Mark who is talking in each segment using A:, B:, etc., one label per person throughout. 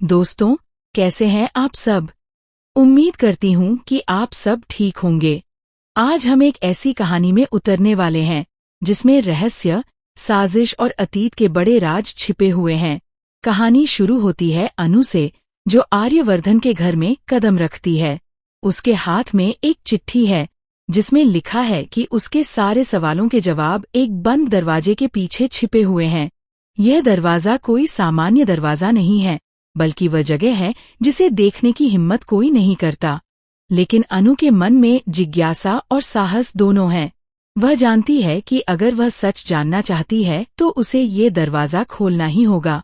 A: दोस्तों, कैसे हैं आप सब। उम्मीद करती हूँ कि आप सब ठीक होंगे। आज हम एक ऐसी कहानी में उतरने वाले हैं जिसमें रहस्य, साजिश और अतीत के बड़े राज छिपे हुए हैं। कहानी शुरू होती है अनु से, जो आर्यवर्धन के घर में कदम रखती है। उसके हाथ में एक चिट्ठी है जिसमें लिखा है कि उसके सारे सवालों के जवाब एक बंद दरवाजे के पीछे छिपे हुए हैं। यह दरवाजा कोई सामान्य दरवाजा नहीं है, बल्कि वह जगह है जिसे देखने की हिम्मत कोई नहीं करता। लेकिन अनु के मन में जिज्ञासा और साहस दोनों हैं। वह जानती है कि अगर वह सच जानना चाहती है तो उसे ये दरवाजा खोलना ही होगा।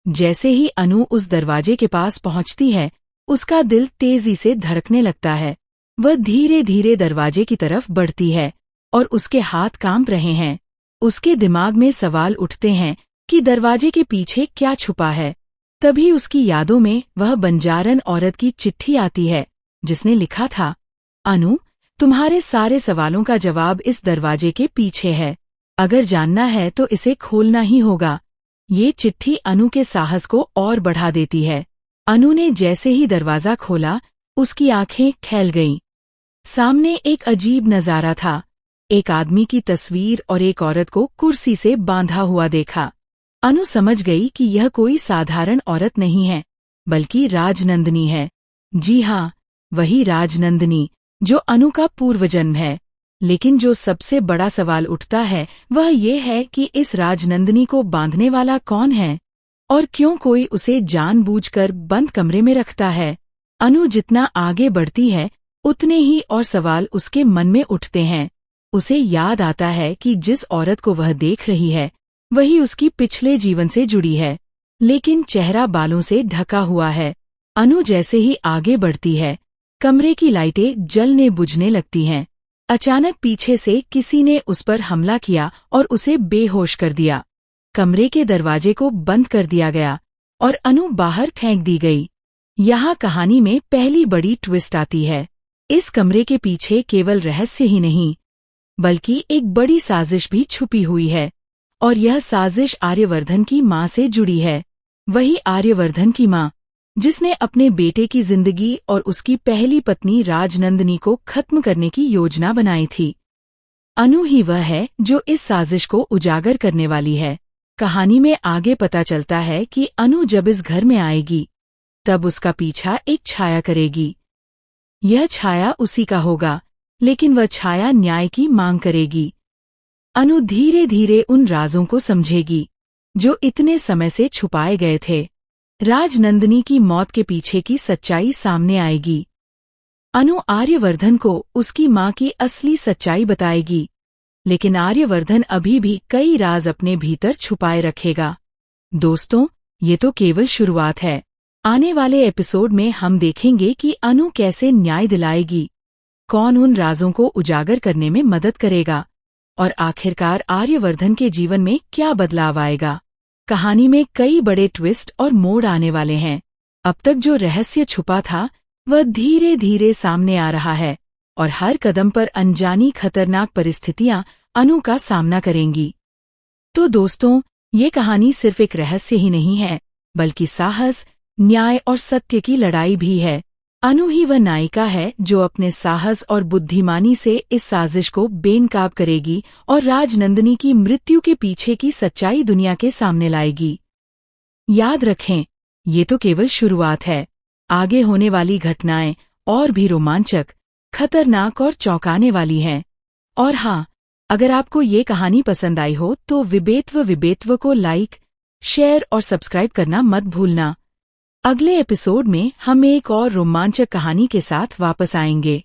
A: जैसे ही अनु उस दरवाजे के पास पहुंचती है, उसका दिल तेजी से धड़कने लगता है। वह धीरे धीरे दरवाजे की तरफ बढ़ती है और उसके हाथ कांप रहे हैं। उसके दिमाग में सवाल उठते हैं कि दरवाजे के पीछे क्या छुपा है। तभी उसकी यादों में वह बंजारन औरत की चिट्ठी आती है जिसने लिखा था, अनु, तुम्हारे सारे सवालों का जवाब इस दरवाजे के पीछे है। अगर जानना है तो इसे खोलना ही होगा। ये चिट्ठी अनु के साहस को और बढ़ा देती है। अनु ने जैसे ही दरवाजा खोला, उसकी आंखें खैल गईं। सामने एक अजीब नजारा था। एक आदमी की तस्वीर और एक औरत को कुर्सी से बांधा हुआ देखा। अनु समझ गई कि यह कोई साधारण औरत नहीं है, बल्कि राजनंदिनी है। जी हाँ, वही राजनंदिनी जो अनु का पूर्वजन्म है। लेकिन जो सबसे बड़ा सवाल उठता है वह ये है कि इस राजनंदिनी को बांधने वाला कौन है और क्यों कोई उसे जानबूझकर बंद कमरे में रखता है। अनु जितना आगे बढ़ती है उतने ही और सवाल उसके मन में उठते हैं। उसे याद आता है कि जिस औरत को वह देख रही है वही उसकी पिछले जीवन से जुड़ी है, लेकिन चेहरा बालों से ढका हुआ है। अनु जैसे ही आगे बढ़ती है, कमरे की लाइटें जलने बुझने लगती हैं। अचानक पीछे से किसी ने उस पर हमला किया और उसे बेहोश कर दिया। कमरे के दरवाजे को बंद कर दिया गया और अनु बाहर फेंक दी गई। यहाँ कहानी में पहली बड़ी ट्विस्ट आती है। इस कमरे के पीछे केवल रहस्य ही नहीं, बल्कि एक बड़ी साजिश भी छुपी हुई है। और यह साजिश आर्यवर्धन की माँ से जुड़ी है। वही आर्यवर्धन की माँ जिसने अपने बेटे की जिंदगी और उसकी पहली पत्नी राजनंदिनी को खत्म करने की योजना बनाई थी। अनु ही वह है जो इस साजिश को उजागर करने वाली है। कहानी में आगे पता चलता है कि अनु जब इस घर में आएगी तब उसका पीछा एक छाया करेगी। यह छाया उसी का होगा, लेकिन वह छाया न्याय की मांग करेगी। अनु धीरे धीरे उन राजों को समझेगी जो इतने समय से छुपाए गए थे। राजनंदिनी की मौत के पीछे की सच्चाई सामने आएगी। अनु आर्यवर्धन को उसकी माँ की असली सच्चाई बताएगी, लेकिन आर्यवर्धन अभी भी कई राज अपने भीतर छुपाए रखेगा। दोस्तों, ये तो केवल शुरुआत है। आने वाले एपिसोड में हम देखेंगे कि अनु कैसे न्याय दिलाएगी, कौन उन राजों को उजागर करने में मदद करेगा और आखिरकार आर्यवर्धन के जीवन में क्या बदलाव आएगा। कहानी में कई बड़े ट्विस्ट और मोड़ आने वाले हैं। अब तक जो रहस्य छुपा था वह धीरे धीरे सामने आ रहा है और हर कदम पर अनजानी खतरनाक परिस्थितियां अनु का सामना करेंगी। तो दोस्तों, ये कहानी सिर्फ एक रहस्य ही नहीं है, बल्कि साहस, न्याय और सत्य की लड़ाई भी है। अनु ही वह नायिका है जो अपने साहस और बुद्धिमानी से इस साजिश को बेनकाब करेगी और राजनंदिनी की मृत्यु के पीछे की सच्चाई दुनिया के सामने लाएगी। याद रखें, ये तो केवल शुरुआत है। आगे होने वाली घटनाएं और भी रोमांचक, खतरनाक और चौंकाने वाली हैं। और हाँ, अगर आपको ये कहानी पसंद आई हो तो विबेत्व को लाइक, शेयर और सब्सक्राइब करना मत भूलना। अगले एपिसोड में हम एक और रोमांचक कहानी के साथ वापस आएंगे।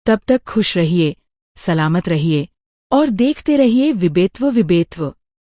A: तब तक खुश रहिए, सलामत रहिए और देखते रहिए विबेत्व।